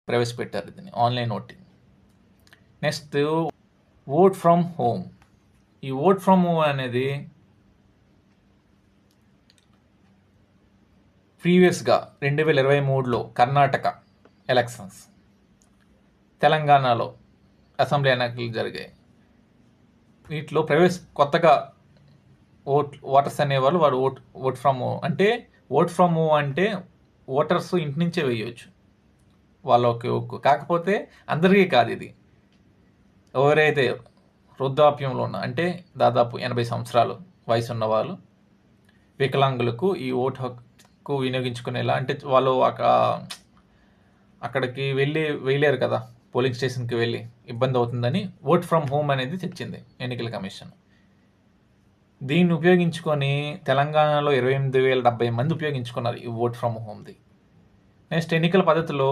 ప్రవేశపెట్టారు దీన్ని, online voting. Next vote from home. ఈ ఓట్ ఫ్రమ్ హోమ్ అనేది ప్రీవియస్గా 2023లో కర్ణాటక ఎలక్షన్స్, తెలంగాణలో అసెంబ్లీ ఎన్నికలు జరిగాయి. వీటిలో కొత్తగా ఓటర్స్ అనేవాళ్ళు వాడు ఓట్ ఫ్రమ్ హోమ్ అంటే, ఓట్ ఫ్రమ్ హోమ్ అంటే ఓటర్స్ ఇంటి నుంచే వేయవచ్చు వాళ్ళకి. కాకపోతే అందరికీ కాదు ఇది. ఎవరైతే వృద్ధాప్యంలో ఉన్న, అంటే దాదాపు 80 సంవత్సరాలు వయసు ఉన్న వాళ్ళు, వికలాంగులకు ఈ ఓటు హక్కు వినియోగించుకునేలా, అంటే వాళ్ళు అక్కడికి వెళ్ళారు కదా, పోలింగ్ స్టేషన్కి వెళ్ళి ఇబ్బంది అవుతుందని ఓట్ ఫ్రమ్ హోమ్ అనేది తెచ్చింది ఎన్నికల కమిషన్. దీన్ని ఉపయోగించుకొని తెలంగాణలో 28,070 మంది ఉపయోగించుకున్నారు ఈ ఓట్ ఫ్రమ్ హోమ్ది. నెక్స్ట్ ఎన్నికల పద్ధతిలో